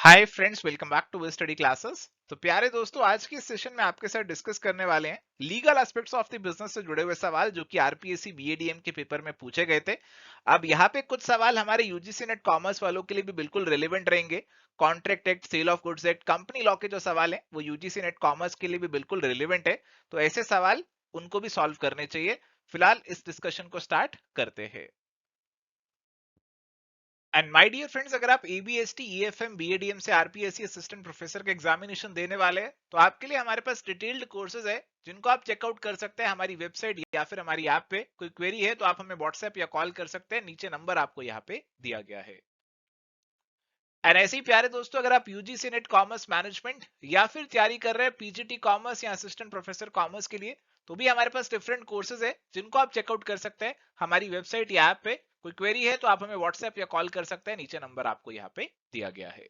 Hi friends, welcome back to study classes. तो प्यारे दोस्तों, आज के इस सेशन में आपके साथ डिस्कस करने वाले हैं legal aspects of the business से जुड़े हुए सवाल जो कि आरपीएससी बीएडीएम के पेपर में पूछे गए थे। अब यहाँ पे कुछ सवाल हमारे यूजीसी नेट कॉमर्स वालों के लिए भी बिल्कुल रिलेवेंट रहेंगे। Contract act, sale of goods act, company law के जो सवाल है वो यूजीसी नेट कॉमर्स के लिए भी बिल्कुल रिलेवेंट है। तो ऐसे सवाल उनको भी सॉल्व करने चाहिए। फिलहाल इस डिस्कशन को स्टार्ट करते हैं। एंड माय डियर फ्रेंड्स, अगर आप एबीएसटी, ईएफएम, बीएडीएम से आरपीएससी असिस्टेंट प्रोफेसर का एग्जामिनेशन देने वाले हैं तो आपके लिए हमारे पास डिटेल्ड कोर्सेज है जिनको आप चेकआउट कर सकते हैं हमारी वेबसाइट या फिर हमारी ऐप पे। कोई क्वेरी है तो आप हमें व्हाट्सएप या कॉल कर सकते हैं, नीचे नंबर आपको यहाँ पे दिया गया है। एंड ऐसे ही प्यारे दोस्तों, अगर आप यूजीसी नेट कॉमर्स मैनेजमेंट या फिर तैयारी कर रहे हैं पीजीटी कॉमर्स या असिस्टेंट प्रोफेसर कॉमर्स के लिए, तो भी हमारे पास डिफरेंट कोर्सेज है जिनको आप चेकआउट कर सकते हैं हमारी वेबसाइट या ऐप पे। कोई क्वेरी है तो आप हमें व्हाट्सएप या कॉल कर सकते हैं, नीचे नंबर आपको यहाँ पे दिया गया है।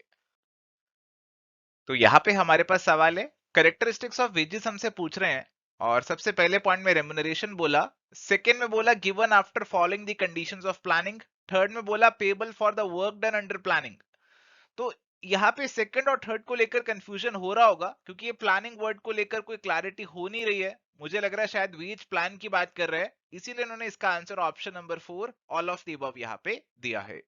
तो यहाँ पे हमारे पास सवाल है, करेक्टरिस्टिक्स ऑफ वेजेस हमसे पूछ रहे हैं। और सबसे पहले पॉइंट में रेम्युनरेशन बोला, सेकंड में बोला given after following the conditions of planning, third में बोला payable for the work done under planning. तो यहाँ पे सेकंड और थर्ड को लेकर कंफ्यूजन हो रहा होगा क्योंकि ये प्लानिंग वर्ड को लेकर कोई क्लैरिटी हो नहीं रही है। मुझे लग रहा है शायद वेज प्लान की बात कर रहे हैं, इसीलिए इन्होंने इसका answer option number 4 all of the above यहाँ पे दिया है।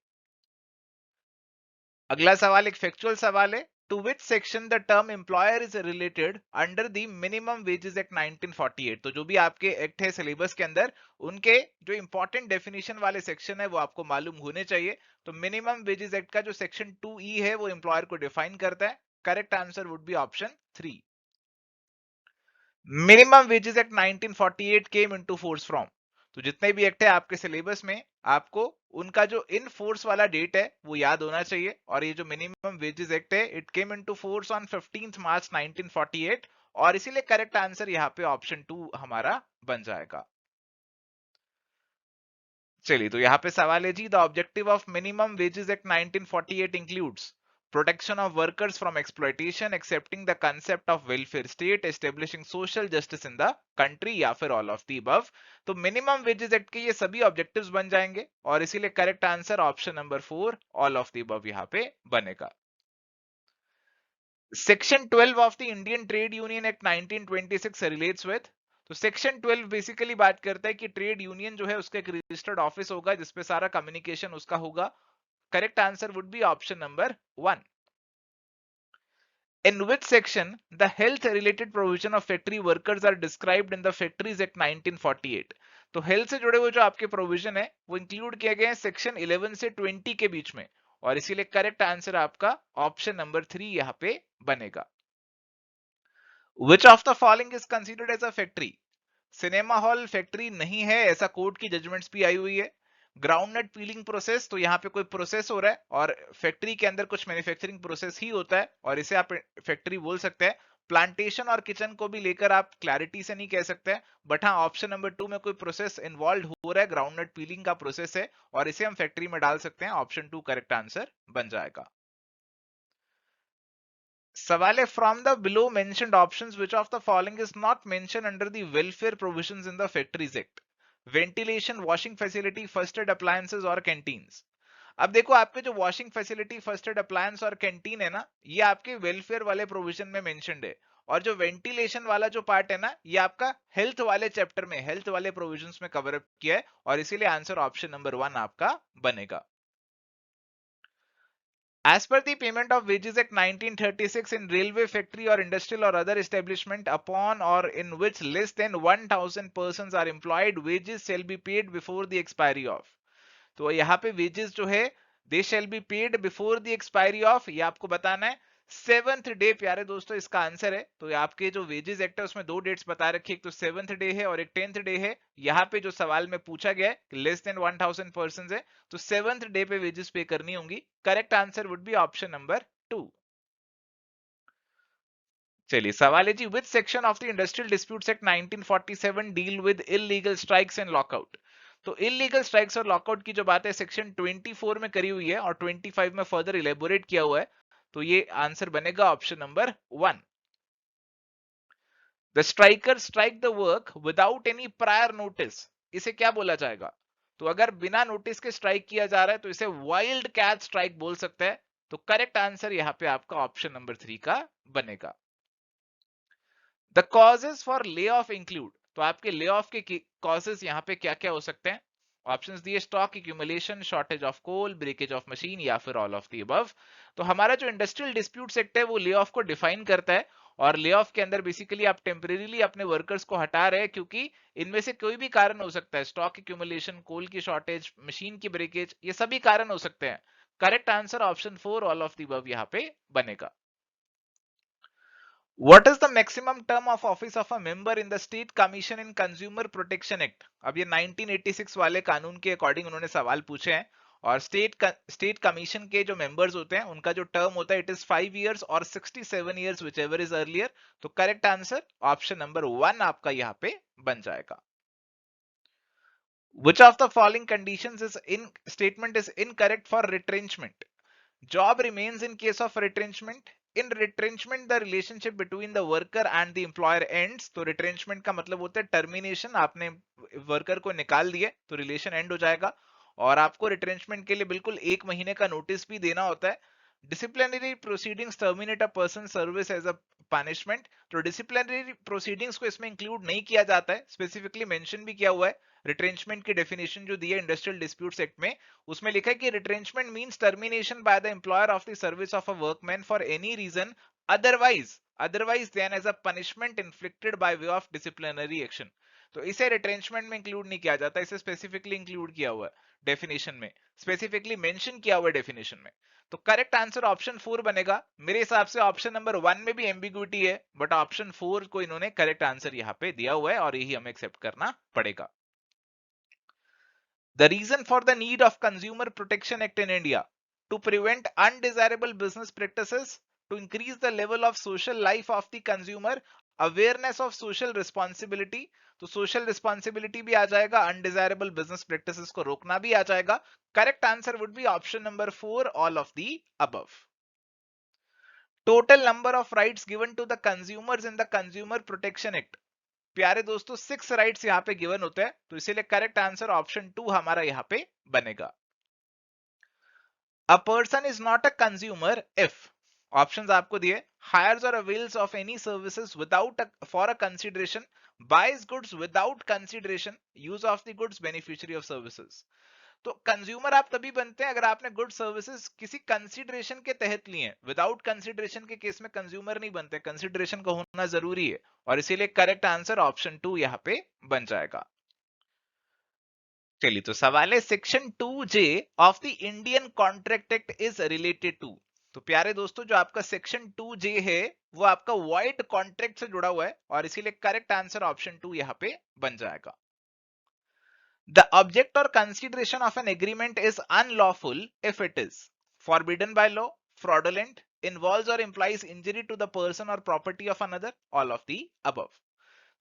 अगला सवाल एक फैक्चुअल सवाल है, to which section the term employer is related under the minimum wages act 1948। तो जो भी आपके एक्ट है सिलेबस के अंदर, उनके जो इंपॉर्टेंट डेफिनेशन वाले सेक्शन है वो आपको मालूम होने चाहिए। तो मिनिमम वेजेस एक्ट का जो सेक्शन 2E है वो एम्प्लॉयर को डिफाइन करता है। Correct answer would be option 3। Minimum wages act 1948 came into force from. तो जितने भी एक्ट है आपके सिलेबस में, आपको उनका जो इन फोर्स वाला डेट है वो याद होना चाहिए। और ये जो मिनिमम वेजेस एक्ट है, it came into force on 15 मार्च 1948। और इसीलिए करेक्ट आंसर यहाँ पे ऑप्शन 2 हमारा बन जाएगा। चलिए, तो यहाँ पे सवाल है जी, the objective of minimum wages act 1948 includes protection of workers from exploitation, accepting the concept of welfare state, establishing social justice in the country, या फिर ऑल ऑफ द अबव। तो मिनिमम वेजेस एक्ट के ये सभी objectives बन जाएंगे और इसीलिए correct answer option number 4 all of the above यहाँ पे बनेगा। Section 12 of the Indian trade union act 1926 relates with. तो सेक्शन 12 बेसिकली बात करता है कि ट्रेड यूनियन जो है उसका एक रजिस्टर्ड ऑफिस होगा जिसपे सारा कम्युनिकेशन उसका होगा। Correct answer would be option number 1। In which section the health related provision of factory workers are described in the Factories Act 1948? तो हेल्थ से जुड़े हुए जो आपके प्रोविजन है वो इंक्लूड किए गए हैं सेक्शन 11 से 20 के बीच में, और इसीलिए करेक्ट आंसर आपका ऑप्शन नंबर 3 यहां पे बनेगा। Which of the following is considered as a factory? Cinema hall factory नहीं है, ऐसा कोर्ट की जजमेंट्स भी आई हुई है। ग्राउंडनट पीलिंग प्रोसेस, तो यहाँ पे कोई प्रोसेस हो रहा है और फैक्ट्री के अंदर कुछ मैन्युफैक्चरिंग प्रोसेस ही होता है और इसे आप फैक्ट्री बोल सकते हैं। प्लांटेशन और किचन को भी लेकर आप क्लैरिटी से नहीं कह सकते हैं, बट हाँ ऑप्शन नंबर 2 में कोई प्रोसेस इन्वॉल्व हो रहा है, ग्राउंडनट पीलिंग का प्रोसेस है और इसे हम फैक्ट्री में डाल सकते हैं। ऑप्शन 2 करेक्ट आंसर बन जाएगा। सवाल है, from the below mentioned options which of the following is not mentioned under the welfare provisions in the factories act? Ventilation, washing facility, first aid appliances और कैंटीन्स। अब देखो, आपके जो washing facility, first aid appliance और canteen है ना, ये आपके वेलफेयर वाले प्रोविजन में मेंशन्ड है। और जो वेंटिलेशन वाला जो पार्ट है ना, ये आपका हेल्थ वाले चैप्टर में, हेल्थ वाले प्रोविजंस में कवर अप किया है और इसीलिए आंसर ऑप्शन नंबर 1 आपका बनेगा। As per the Payment of Wages Act 1936, in railway, factory or industrial or other establishment upon or in which less than 1000 persons are employed, wages shall be paid before the expiry of। तो यहाँ पे wages जो है, they shall be paid before the expiry of, ये आपको बताना है। Seventh day प्यारे दोस्तों इसका आंसर है। तो आपके जो वेजेस एक्ट है उसमें दो डेट्स बता रखी है, एक तो सेवंथ डे है और एक 10th डे है। यहाँ पे जो सवाल में पूछा गया है लेस देन 1000 पर्सन है, तो सेवंथ डे पे वेजेस पे करनी होंगी। Correct answer would be option number 2। चलिए, सवाल है जी, which section of the industrial disputes act 1947 deal with illegal strikes and lockout? तो इलीगल स्ट्राइक्स और लॉकआउट की जो बात है सेक्शन 24 में करी हुई है और 25 में फर्दर इलेबोरेट किया हुआ है। तो ये आंसर बनेगा option number 1। The striker strike the work without any prior notice, इसे क्या बोला जाएगा? तो अगर बिना नोटिस के स्ट्राइक किया जा रहा है तो इसे वाइल्ड कैट स्ट्राइक बोल सकते हैं। तो करेक्ट आंसर यहां पे आपका ऑप्शन नंबर 3 का बनेगा। The causes for lay off include, तो आपके ले ऑफ के कॉजेज यहां पे क्या क्या हो सकते हैं? ऑप्शंस दिए, stock accumulation, shortage of coal, breakage of machine या फिर ऑल ऑफ द अबव। तो हमारा जो इंडस्ट्रियल डिस्प्यूट एक्ट है वो ले ऑफ को डिफाइन करता है, और ले ऑफ के अंदर बेसिकली आप टेम्परेरीली अपने वर्कर्स को हटा रहे हैं, क्योंकि इनमें से कोई भी कारण हो सकता है, स्टॉक एक्यूमुलेशन, कोल की शॉर्टेज, मशीन की ब्रेकेज, ये सभी कारण हो सकते हैं। Correct answer option 4 all of the above यहां पे बनेगा। What is the maximum term of office of a member in the State Commission in Consumer Protection Act? अब ये 1986 वाले कानून के अकॉर्डिंग उन्होंने सवाल पूछे हैं, और स्टेट कमीशन के जो मेंबर्स होते हैं उनका जो टर्म होता है इट इज 5 इयर्स और 67 years which ever is earlier. तो करेक्ट आंसर ऑप्शन नंबर 1 आपका यहाँ पे बन जाएगा। Which of the following conditions is in statement is incorrect for retrenchment? Job remains in case of retrenchment. In retrenchment, the relationship between the worker and the employer ends. तो retrenchment का मतलब होता है termination, आपने worker को निकाल दिए तो रिलेशन एंड हो जाएगा, और आपको retrenchment के लिए बिल्कुल 1 महीने का नोटिस भी देना होता है। Disciplinary proceedings terminate a person service as a punishment, तो डिसिप्लिनरी प्रोसीडिंग्स को इसमें इंक्लूड नहीं किया जाता है, स्पेसिफिकली मेंशन भी किया हुआ है। रिट्रेंचमेंट की डेफिनेशन जो दी है इंडस्ट्रियल डिस्प्यूट्स एक्ट में, उसमें लिखा है कि retrenchment means termination by the employer of the service of a workman for any reason otherwise than as a punishment inflicted by way of disciplinary action. तो इसे रिट्रेंचमेंट में इंक्लूड नहीं किया जाता, इसे स्पेसिफिकली इंक्लूड किया हुआ है डेफिनेशन में, स्पेसिफिकली मेंशन किया हुआ है डेफिनेशन में। तो करेक्ट आंसर ऑप्शन 4 बनेगा। मेरे हिसाब से ऑप्शन नंबर 1 में भी एम्बिग्युइटी है, बट ऑप्शन 4 को इन्होंने करेक्ट आंसर यहां पे दिया हुआ है, और यही हमें एक्सेप्ट करना पड़ेगा। The reason for the need of Consumer Protection Act in India: to prevent undesirable business practices, to increase the level of social life of the consumer, awareness of social responsibility, तो social responsibility भी आ जाएगा, undesirable business practices को रोकना भी आ जाएगा। Correct answer would be option number 4 all of the above. Total number of rights given to the consumers in the Consumer Protection Act, प्यारे दोस्तों 6 rights यहाँ पे गिवन होते हैं, तो इसीलिए करेक्ट आंसर ऑप्शन 2 हमारा यहाँ पे बनेगा। A person is not a consumer if, options आपको दिए, हायर्स और avails of any services without for a consideration, buys goods without consideration, use of the goods, beneficiary of services. तो consumer आप तभी बनते हैं अगर आपने गुड सर्विसेज किसी कंसीडरेशन के तहत लिए हैं, विदाउट कंसीडरेशन के केस में कंज्यूमर नहीं बनते, कंसीडरेशन का होना जरूरी है, और इसीलिए करेक्ट आंसर ऑप्शन 2 यहां पे बन जाएगा। चलिए, तो सवाल है section 2J of the Indian contract act is related to, तो प्यारे दोस्तों जो आपका सेक्शन 2J है वो आपका वाइड कॉन्ट्रैक्ट से जुड़ा हुआ है, और इसीलिए करेक्ट आंसर ऑप्शन 2 यहां पे बन जाएगा। The object or consideration of an agreement is unlawful if it is forbidden by law, fraudulent, involves or implies injury to the person or property of another, all of the above.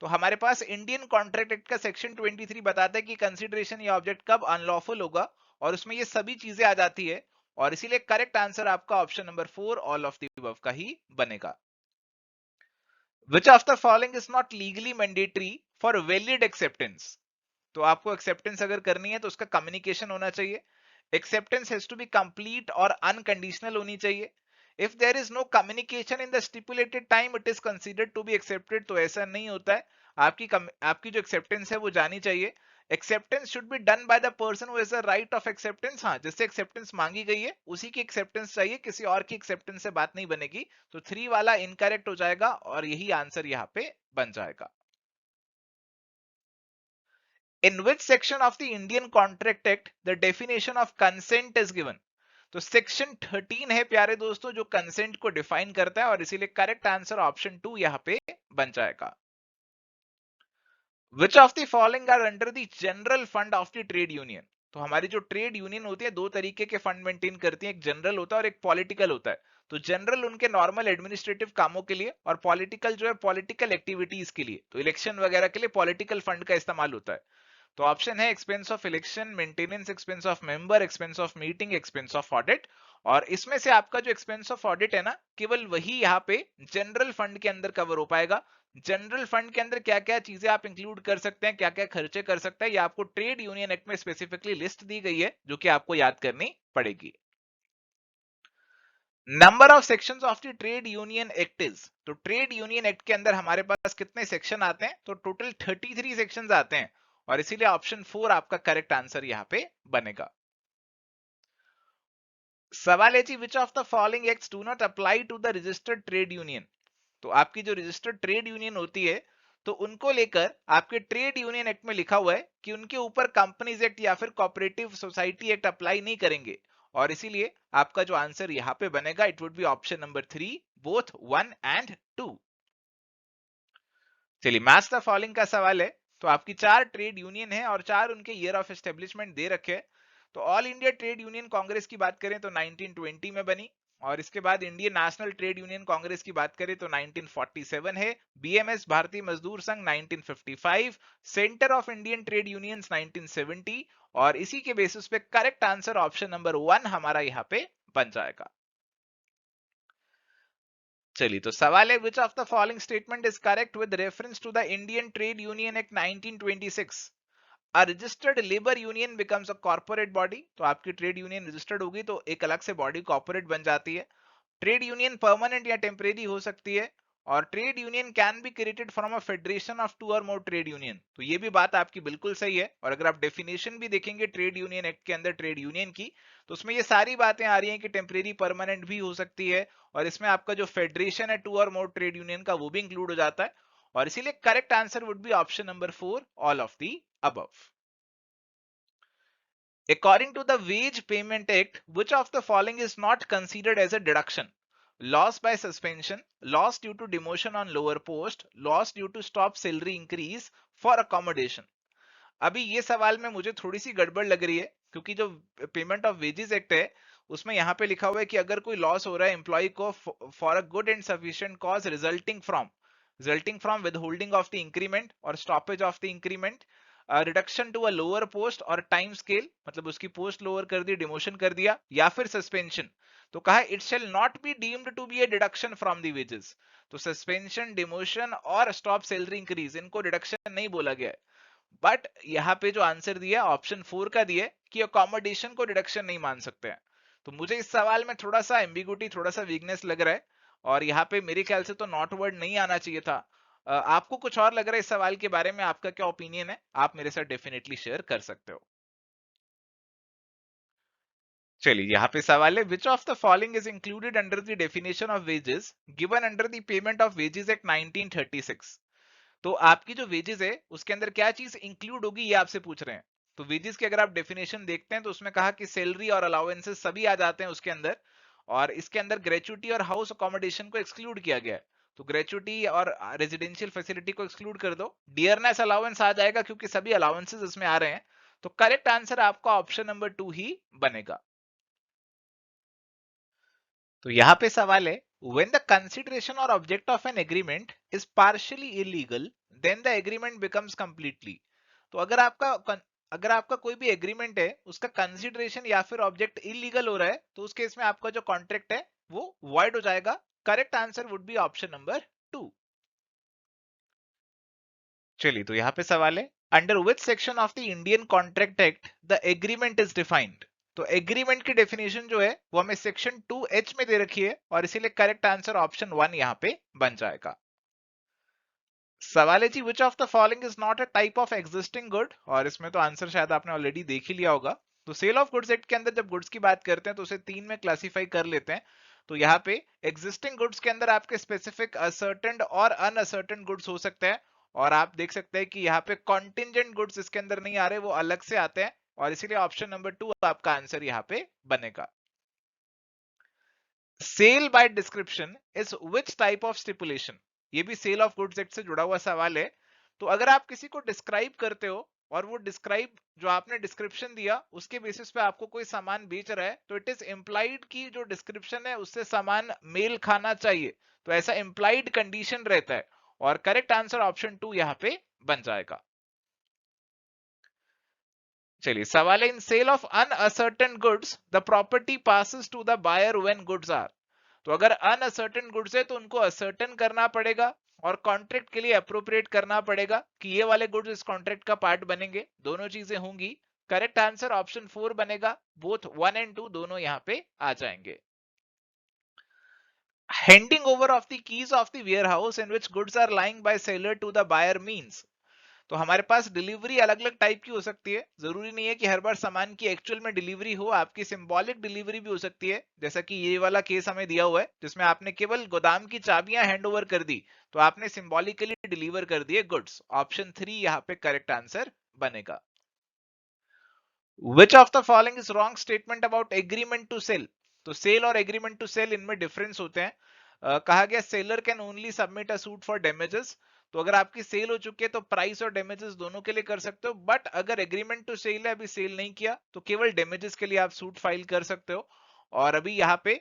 तो हमारे पास Indian contract act का section 23 बताता है कि consideration या object कब unlawful होगा, और उसमें ये सभी चीजें आ जाती है, और इसीलिए करेक्ट आंसर आपका option number 4 all of the above का ही बनेगा। Which of the following is not legally mandatory for valid acceptance? तो आपको एक्सेप्टेंस अगर करनी है तो उसका कम्युनिकेशन होना चाहिए, acceptance has to be complete और अनकंडीशनल होनी चाहिए। If there is no communication in the stipulated time it is considered to be accepted, तो ऐसा नहीं होता है। आपकी जो एक्सेप्टेंस है वो जानी चाहिए। Acceptance should be done by the person who has the right of acceptance, हाँ जिससे एक्सेप्टेंस मांगी गई है उसी की एक्सेप्टेंस चाहिए, किसी और की एक्सेप्टेंस से बात नहीं बनेगी। तो 3 वाला इनकरेक्ट हो जाएगा, और यही आंसर यहाँ पे बन जाएगा। In which section of the Indian Contract Act the definition of consent is given? तो सेक्शन 13 है प्यारे दोस्तों जो कंसेंट को डिफाइन करता है, और इसीलिए करेक्ट आंसर ऑप्शन 2 यहां पे बन जाएगा। Which of the following are under the general fund of the trade union? तो हमारी जो ट्रेड यूनियन होती है दो तरीके के फंड मेंटेन करती है, एक जनरल होता है और एक पॉलिटिकल होता है। तो जनरल उनके नॉर्मल एडमिनिस्ट्रेटिव कामों के लिए, और पॉलिटिकल जो है पॉलिटिकल एक्टिविटीज के लिए, तो इलेक्शन वगैरह के लिए पॉलिटिकल फंड का इस्तेमाल होता है। तो ऑप्शन है expense of election, maintenance expense of member, expense of meeting, expense of audit, और इसमें से आपका जो एक्सपेंस ऑफ ऑडिट है ना, केवल वही यहाँ पे जनरल फंड के अंदर कवर हो पाएगा। जनरल फंड के अंदर क्या क्या चीजें आप इंक्लूड कर सकते हैं, क्या क्या खर्चे कर सकते हैं, ये आपको ट्रेड यूनियन एक्ट में स्पेसिफिकली लिस्ट दी गई है, जो कि आपको याद करनी पड़ेगी। Number of sections of the trade union act is, तो ट्रेड यूनियन एक्ट के अंदर हमारे पास कितने सेक्शन आते हैं, तो टोटल 33 सेक्शंस आते हैं, और इसीलिए ऑप्शन 4 आपका करेक्ट आंसर यहाँ पे बनेगा। सवाल है जी, which of the following acts do not apply to the registered trade union, तो आपकी जो रजिस्टर्ड ट्रेड यूनियन होती है तो उनको लेकर आपके ट्रेड यूनियन एक्ट में लिखा हुआ है कि उनके ऊपर कंपनीज एक्ट या फिर कोऑपरेटिव सोसाइटी एक्ट अप्लाई नहीं करेंगे, और इसीलिए आपका जो आंसर यहां पे बनेगा it would be option number 3, both 1 and 2। चलिए, मैच द फॉलोइंग का सवाल है। तो आपकी 4 ट्रेड यूनियन है और 4 उनके ईयर ऑफ एस्टेब्लिशमेंट दे रखे हैं। तो all India trade union Congress की बात करें तो 1920 में बनी, और इसके बाद Indian national trade union Congress की बात करें तो 1947 है, बीएमएस भारतीय मजदूर संघ 1955, centre of Indian trade unions 1970, और इसी के बेसिस पे करेक्ट आंसर ऑप्शन नंबर 1 हमारा यहाँ पे बन जाएगा। चलिए, तो सवाल है, which of the following statement is correct with reference to the Indian trade union act 1926? A registered labour union becomes a corporate body, तो आपकी ट्रेड यूनियन रजिस्टर्ड होगी तो एक अलग से बॉडी कॉर्पोरेट बन जाती है। ट्रेड यूनियन परमानेंट या टेम्परेरी हो सकती है, और trade union can be created from a federation of 2 और मोर ट्रेड यूनियन, तो ये भी बात आपकी बिल्कुल सही है। और अगर आप डेफिनेशन भी देखेंगे ट्रेड यूनियन एक्ट के अंदर ट्रेड यूनियन की, तो उसमें ये सारी बातें आ रही हैं कि टेम्परेरी परमानेंट भी हो सकती है, और इसमें आपका जो फेडरेशन है 2 और मोर ट्रेड यूनियन का वो भी इंक्लूड हो जाता है, और इसीलिए correct answer would be option number 4, all of the above. According to the Wage Payment Act, which of the following is not considered as a deduction? Loss by suspension, loss due to demotion on lower post, loss due to stop salary increase for accommodation. अभी ये सवाल में मुझे थोड़ी सी गड़बड़ लग रही है, क्योंकि जो पेमेंट ऑफ वेजेस एक्ट है उसमें यहाँ पे लिखा हुआ है कि अगर कोई लॉस हो रहा है एम्प्लॉय को for a good and sufficient cause resulting from withholding of the increment और stoppage of the increment, reduction to a lower post और टाइम स्केल, मतलब उसकी पोस्ट लोअर कर दी, डिमोशन कर दिया, या फिर सस्पेंशन, तो कहा it shall not be deemed to be a deduction from the wages. तो सस्पेंशन, डिमोशन और स्टॉप सैलरी इंक्रीज, इनको डिडक्शन नहीं बोला गया है, बट यहाँ पे जो आंसर दिया ऑप्शन 4 का दिया कि अकोमोडेशन को डिडक्शन नहीं मान सकते हैं। तो मुझे इस सवाल में थोड़ा सा एम्बिगुइटी, थोड़ा सा वीकनेस लग रहा है, और यहाँ पे मेरे ख्याल से तो नॉट वर्ड नहीं आना चाहिए था। आपको कुछ और लग रहा है इस सवाल के बारे में? आपका क्या ओपिनियन है, आप मेरे साथ डेफिनेटली शेयर कर सकते हो। चलिए, यहाँ पे सवाल है, which of the following is included under the definition of wages given under the payment of wages act 1936? तो आपकी जो वेजेस है उसके अंदर क्या चीज इंक्लूड होगी ये आपसे पूछ रहे हैं। तो वेजेस की अगर आप डेफिनेशन देखते हैं तो उसमें कहा कि सैलरी और अलाउंसेस सभी आ जाते हैं उसके अंदर, और इसके अंदर ग्रेचुटी और हाउस अकोमोडेशन को एक्सक्लूड किया गया है। तो ग्रेचुटी और रेजिडेंशियल फैसिलिटी को एक्सक्लूड कर दो, डियरनेस अलाउंस आ जाएगा क्योंकि सभी अलाउंसेस इसमें आ रहे हैं। तो करेक्ट आंसर आपका ऑप्शन नंबर 2 ही बनेगा। तो यहां पे सवाल है, when the consideration or object of an agreement is partially illegal then the agreement becomes completely। तो अगर आपका कोई भी एग्रीमेंट है उसका कंसिडरेशन या फिर ऑब्जेक्ट इलीगल हो रहा है तो उस केस में आपका जो कॉन्ट्रैक्ट है वो वॉइड हो जाएगा। Correct answer would be option number 2। चलिए, तो यहाँ पे सवाल है, under which section of the Indian contract act the agreement is defined? तो एग्रीमेंट की डेफिनेशन जो है वो हमें सेक्शन 2H में दे रखी है, और इसीलिए करेक्ट आंसर ऑप्शन 1 यहाँ पे बन जाएगा। सवाल है जी, which of the following is not a type of existing good? और इसमें तो आंसर शायद आपने ऑलरेडी देख ही लिया होगा। तो सेल ऑफ गुड्स एक्ट के अंदर जब गुड्स की बात करते हैं तो उसे 3 में क्लासिफाई कर लेते हैं। तो यहाँ पे एग्जिस्टिंग गुड्स के अंदर आपके स्पेसिफिक असर्टेन और अनअसर्टेन गुड्स हो सकते हैं, और आप देख सकते हैं कि यहाँ पे कॉन्टिजेंट गुड्स इसके अंदर नहीं आ रहे, वो अलग से आते हैं, और इसीलिए ऑप्शन नंबर 2 आपका आंसर यहाँ पे बनेगा। Sale by description is which type of stipulation? ये भी सेल ऑफ गुड्स एक्ट से जुड़ा हुआ सवाल है। तो अगर आप किसी को डिस्क्राइब करते हो और वो डिस्क्राइब जो आपने डिस्क्रिप्शन दिया उसके बेसिस पे आपको कोई सामान बेच रहा है, तो इट इज इंप्लाइड कि जो डिस्क्रिप्शन है उससे सामान मेल खाना चाहिए, तो ऐसा इंप्लाइड कंडीशन रहता है, और करेक्ट आंसर ऑप्शन 2 यहाँ पे बन जाएगा। चलिए, सवाल है, in sale of unascertained goods the property passes to the buyer when goods are. तो अगर अनअसर्टेन गुड्स है तो उनको असर्टेन करना पड़ेगा और कॉन्ट्रैक्ट के लिए अप्रोप्रिएट करना पड़ेगा कि ये वाले गुड्स इस कॉन्ट्रैक्ट का पार्ट बनेंगे, दोनों चीजें होंगी। करेक्ट आंसर ऑप्शन 4 बनेगा, बोथ 1 एंड 2 दोनों यहाँ पे आ जाएंगे। Handing over of the keys of the warehouse in which goods are lying by seller to the buyer means. तो हमारे पास डिलीवरी अलग अलग टाइप की हो सकती है, जरूरी नहीं है कि हर बार सामान की एक्चुअल में डिलीवरी हो, आपकी सिंबॉलिक डिलीवरी भी हो सकती है, जैसा कि ये वाला केस हमें दिया हुआ है जिसमें आपने केवल गोदाम की चाबियां हैंड ओवर कर दी, तो आपने सिंबॉलिकली डिलीवर कर दिए गुड्स। ऑप्शन 3 यहाँ पे करेक्ट आंसर बनेगा। Which of the following is wrong statement about agreement to sale. तो सेल और एग्रीमेंट टू सेल इनमें डिफरेंस होते हैं। कहा गया seller can only submit a suit for damages. तो अगर आपकी सेल हो चुकी है तो प्राइस और डैमेजेस दोनों के लिए कर सकते हो, बट अगर एग्रीमेंट टू सेल है, अभी सेल नहीं किया, तो केवल डैमेजेस के लिए आप सूट फाइल कर सकते हो। और अभी यहाँ पे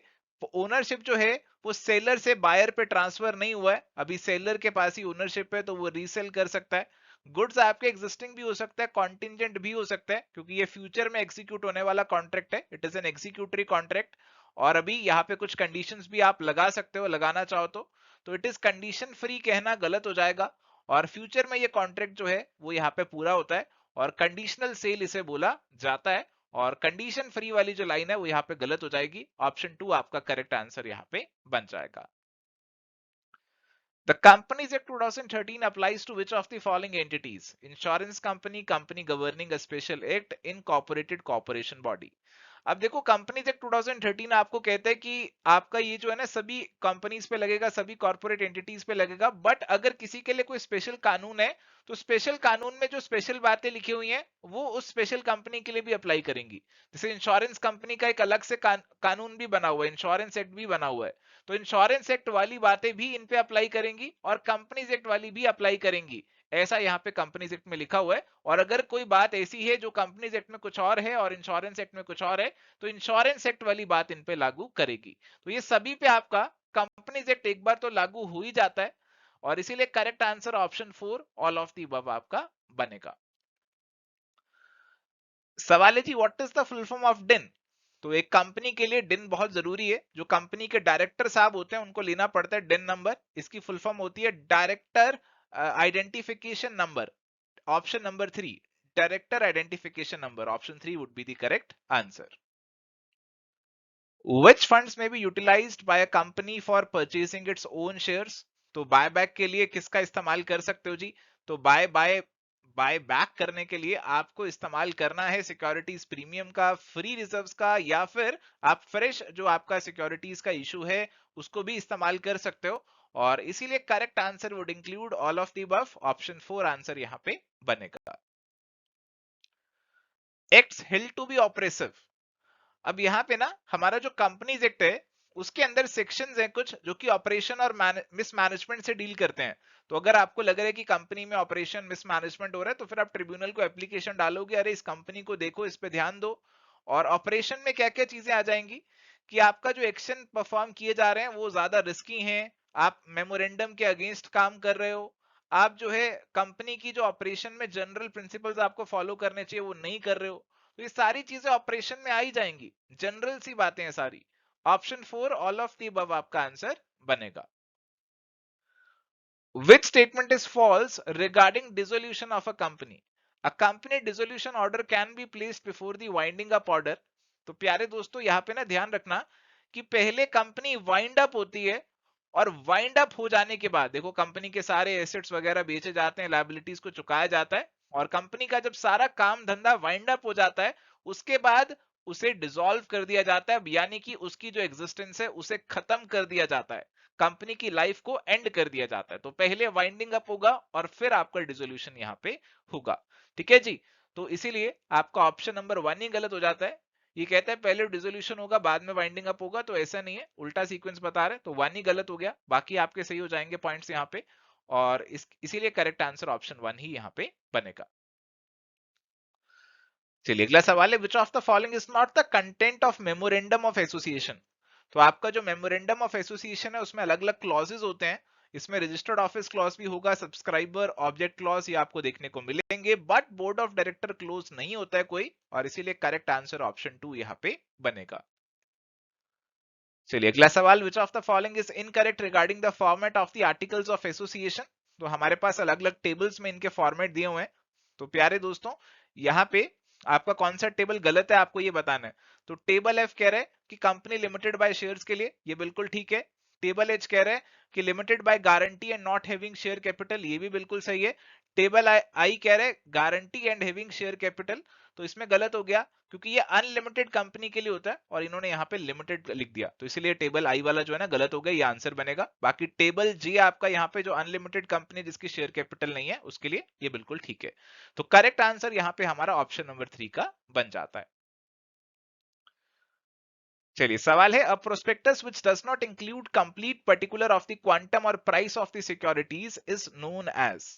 ओनरशिप जो है वो सेलर से बायर पे ट्रांसफर नहीं हुआ है, अभी सेलर के पास ही ओनरशिप है, तो वो रीसेल कर सकता है। गुड्स आपके एग्जिस्टिंग भी हो सकता है, कॉन्टिजेंट भी हो सकता है, क्योंकि ये फ्यूचर में एग्जीक्यूट होने वाला कॉन्ट्रैक्ट है, it is an executory contract. और अभी यहाँ पे कुछ कंडीशंस भी आप लगा सकते हो, लगाना चाहो तो इट इज कंडीशन फ्री कहना गलत हो जाएगा। और फ्यूचर में ये कॉन्ट्रैक्ट जो है वो यहाँ पे पूरा होता है और कंडीशनल सेल इसे बोला जाता है। और कंडीशन फ्री वाली जो लाइन है वो यहाँ पे गलत हो जाएगी। ऑप्शन 2 आपका करेक्ट आंसर यहाँ पे बन जाएगा। The Companies Act 2013 applies to which of the following entities? Insurance company, company governing a special act, incorporated corporation body. अब देखो कंपनीज एक्ट 2013 आपको कहता है कि आपका ये जो है ना सभी कंपनीज पे लगेगा, सभी कॉर्पोरेट एंटिटीज पे लगेगा, बट अगर किसी के लिए कोई स्पेशल कानून है तो स्पेशल कानून में जो स्पेशल बातें लिखी हुई हैं वो उस स्पेशल कंपनी के लिए भी अप्लाई करेंगी। जैसे इंश्योरेंस कंपनी का एक अलग से कानून भी बना हुआ है, इंश्योरेंस एक्ट भी बना हुआ है, तो इंश्योरेंस एक्ट वाली बातें भी इन पे अप्लाई करेंगी और कंपनीज एक्ट वाली भी अप्लाई करेंगी, ऐसा यहाँ पे कंपनीज एक्ट में लिखा हुआ है। और अगर कोई बात ऐसी है जो कंपनीज एक्ट में कुछ और है और इंश्योरेंस एक्ट में कुछ और है, तो इंश्योरेंस एक्ट वाली बात इन पे लागू करेगी। तो ये सभी पे आपका कंपनीज एक्ट एक बार तो लागू हो ही जाता है, और इसीलिए correct answer option 4 all of the above आपका बनेगा। सवाल है जी, what is the full form of DIN. तो एक कंपनी के लिए डिन बहुत जरूरी है, जो कंपनी के डायरेक्टर साहब होते हैं उनको लेना पड़ता है डिन नंबर। इसकी फुल फॉर्म होती है director identification number. Option number 3 director identification number, option 3 would be the correct answer. Which funds may be utilized by a company for purchasing its own shares? तो बाय बैक के लिए किसका इस्तेमाल कर सकते हो जी। तो बाय बाय बाय बैक करने के लिए आपको इस्तेमाल करना है सिक्योरिटीज प्रीमियम का, फ्री रिजर्व्स का, या फिर आप फ्रेश जो आपका सिक्योरिटीज का इशू है उसको भी इस्तेमाल कर सकते हो। और इसीलिए correct answer would include all of the above, option 4 answer यहाँ पे बनेगा। Acts held to be operative. अब यहाँ पे ना हमारा जो कंपनीज एक्ट है उसके अंदर सेक्शंस हैं कुछ जो कि ऑपरेशन और मिसमैनेजमेंट से डील करते हैं। तो अगर आपको लग रहा है कि कंपनी में ऑपरेशन मिसमैनेजमेंट हो रहा है तो फिर आप ट्रिब्यूनल को एप्लीकेशन डालोगे, अरे इस कंपनी को देखो, इस पे ध्यान दो। और ऑपरेशन में क्या क्या चीजें आ जाएंगी कि आपका जो एक्शन परफॉर्म किए जा रहे हैं वो ज्यादा रिस्की हैं, आप मेमोरेंडम के अगेंस्ट काम कर रहे हो, आप जो है कंपनी की जो ऑपरेशन में जनरल प्रिंसिपल्स आपको फॉलो करने चाहिए वो नहीं कर रहे हो। तो ये सारी चीजें ऑपरेशन में आ ही जाएंगी, जनरल सी बातें हैं सारी। Option 4 all of the above आपका आंसर बनेगा। Which statement is false regarding dissolution of a company? A company dissolution order can be placed before the winding up order. तो प्यारे दोस्तों यहाँ पे ना ध्यान रखना कि पहले कंपनी वाइंड अप होती है और वाइंड अप हो जाने के बाद देखो कंपनी के सारे एसेट्स वगैरह बेचे जाते हैं, लायबिलिटीज को चुकाया जाता है, और कंपनी का जब सारा काम धंधा वाइंड अप हो जाता है उसके बाद उसे डिसॉल्व कर दिया जाता है, यानी कि उसकी जो एग्जिस्टेंस है उसे खत्म कर दिया जाता है, कंपनी की लाइफ को एंड कर दिया जाता है। तो पहले वाइंडिंग अप होगा और फिर आपका डिसोल्यूशन यहाँ पे होगा। ठीक है जी, तो इसीलिए आपका ऑप्शन नंबर 1 ही गलत हो जाता है। ये कहता है पहले डिसोल्यूशन होगा बाद में वाइंडिंग अप होगा, तो ऐसा नहीं है, उल्टा सीक्वेंस बता रहे, तो 1 ही गलत हो गया, बाकी आपके सही हो जाएंगे पॉइंट्स यहाँ पे। और इसीलिए करेक्ट आंसर ऑप्शन 1 ही यहाँ पे बनेगा। चलिए अगला सवाल है, which of the following is not the content of memorandum of association. तो आपका जो मेमोरेंडम ऑफ एसोसिएशन है उसमें अलग अलग क्लॉजेज होते हैं, इसमें रजिस्टर्ड ऑफिस क्लॉज भी होगा, सब्सक्राइबर ऑब्जेक्ट क्लॉज ये आपको देखने को मिलेंगे, but board of director close नहीं होता है कोई, और इसीलिए करेक्ट आंसर ऑप्शन 2 यहाँ पे बनेगा। चलिए अगला सवाल, which of the following is incorrect regarding the format of the articles of association. तो हमारे पास अलग अलग टेबल्स में इनके फॉर्मेट दिए हुए हैं। तो प्यारे दोस्तों यहाँ पे आपका कौन सा टेबल गलत है आपको ये बताना है। तो टेबल एफ कह रहा है कि कंपनी लिमिटेड बाय शेयर्स के लिए, ये बिल्कुल ठीक है। टेबल एच कह रहे हैं कि limited by guarantee and not having share capital, ये भी बिल्कुल सही है। टेबल आई कह रहे हैं guarantee and having share capital, तो इसमें गलत हो गया क्योंकि ये अनलिमिटेड कंपनी के लिए होता है और इन्होंने यहाँ पे लिमिटेड लिख दिया, तो इसलिए टेबल आई वाला जो है ना गलत हो गया, ये आंसर बनेगा। बाकी टेबल जी आपका यहाँ पे जो अनलिमिटेड कंपनी जिसकी शेयर कैपिटल नहीं है उसके लिए ये बिल्कुल ठीक है। तो करेक्ट आंसर यहाँ पे हमारा ऑप्शन नंबर 3 का बन जाता है। चलिए सवाल है, a prospectus which does not include complete particular of the quantum और price of the securities is known as.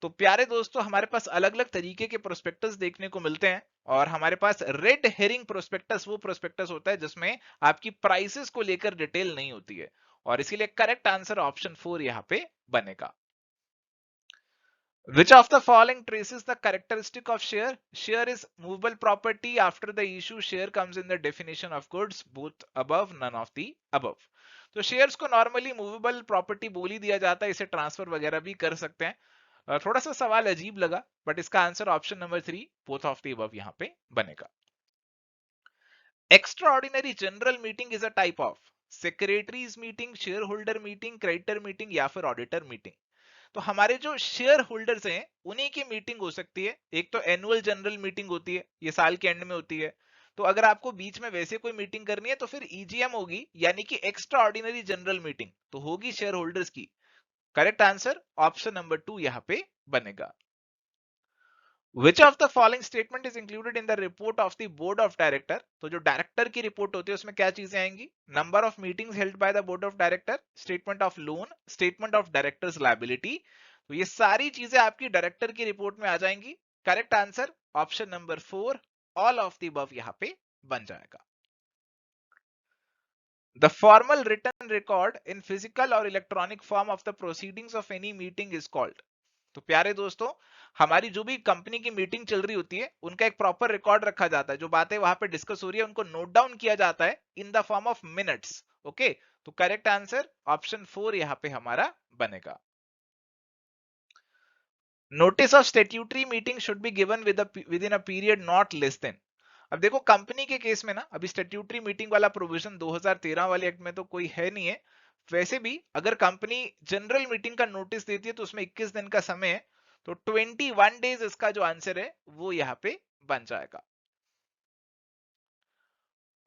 तो प्यारे दोस्तों हमारे पास अलग अलग तरीके के प्रोस्पेक्टस देखने को मिलते हैं और हमारे पास रेड हेरिंग प्रोस्पेक्टस वो प्रोस्पेक्टस होता है जिसमें आपकी प्राइसेस को लेकर डिटेल नहीं होती है, और इसीलिए करेक्ट आंसर ऑप्शन 4 यहाँ पे बनेगा। Which of the following traces the characteristic of share? Share is movable property. After the issue, share comes in the definition of goods. Both above, none of the above. तो shares को normally movable property बोल ही दिया जाता है, इसे transfer वगैरह भी कर सकते हैं। थोड़ा सा सवाल अजीब लगा, बट इसका answer option number 3 both of the above यहाँ पे बनेगा। Extra ordinary general meeting is a type of secretaries meeting, share holder meeting, creditor meeting या फिर ऑडिटर मीटिंग। तो हमारे जो शेयर होल्डर्स हैं उन्हीं की मीटिंग हो सकती है। एक तो एनुअल जनरल मीटिंग होती है, ये साल के एंड में होती है। तो अगर आपको बीच में वैसे कोई मीटिंग करनी है तो फिर ईजीएम होगी, यानी कि एक्स्ट्रा ऑर्डिनरी जनरल मीटिंग तो होगी शेयर होल्डर्स की। करेक्ट आंसर ऑप्शन नंबर 2 यहाँ पे बनेगा। Which of the following statement is included in the report of the board of director? तो जो डायरेक्टर की रिपोर्ट होती है उसमें क्या चीजें आएंगी? Number of meetings held by the board of director, statement of loan, statement of directors liability. तो ये सारी चीजें आपकी डायरेक्टर की रिपोर्ट में आ जाएंगी। Correct answer option number 4 all of the above यहाँ पे बन जाएगा। The formal written record in physical or electronic form of the proceedings of any meeting is called। तो प्यारे दोस्तों हमारी जो भी कंपनी की मीटिंग चल रही होती है उनका एक प्रॉपर रिकॉर्ड रखा जाता है, जो बातें वहां पे डिस्कस हो रही है उनको नोट डाउन किया जाता है in the form of minutes. Okay, तो करेक्ट आंसर ऑप्शन 4 यहां पे हमारा बनेगा। Notice of statutory meeting should be given with in a period not less than. अब देखो कंपनी के केस में ना अभी स्टैट्यूटरी मीटिंग वाला प्रोविजन 2013 वाले एक्ट में तो कोई है नहीं है। वैसे भी अगर कंपनी जनरल मीटिंग का नोटिस देती है तो उसमें 21 दिन का समय है, तो 21 डेज इसका जो आंसर है वो यहां पे बन जाएगा।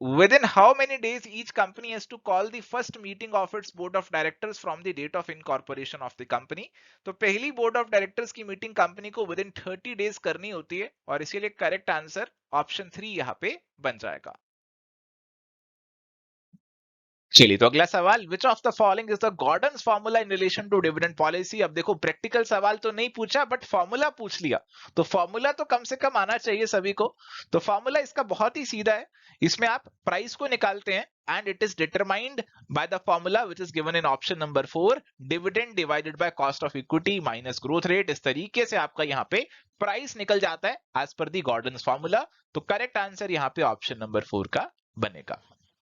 Within how many days each company has to call the first meeting of its board of directors from the date of incorporation of the company? तो पहली बोर्ड ऑफ डायरेक्टर्स की मीटिंग कंपनी को विद इन 30 डेज करनी होती है और इसीलिए correct answer option 3 यहां पे बन जाएगा। चलिए तो अगला सवाल, which of the following is the Gordon's formula in relation to dividend policy. अब देखो प्रैक्टिकल सवाल तो नहीं पूछा बट फॉर्मूला पूछ लिया, तो फॉर्मूला तो कम से कम आना चाहिए सभी को। तो फॉर्मूला इसका बहुत ही सीधा है, इसमें आप प्राइस को निकालते हैं and it is determined by the formula which is given in option number 4, dividend divided by cost of equity minus growth rate. इस तरीके से आपका यहाँ पे प्राइस निकल जाता है एज पर दी गॉर्डन्स फॉर्मूला। तो करेक्ट आंसर यहाँ पे ऑप्शन नंबर 4 का बनेगा।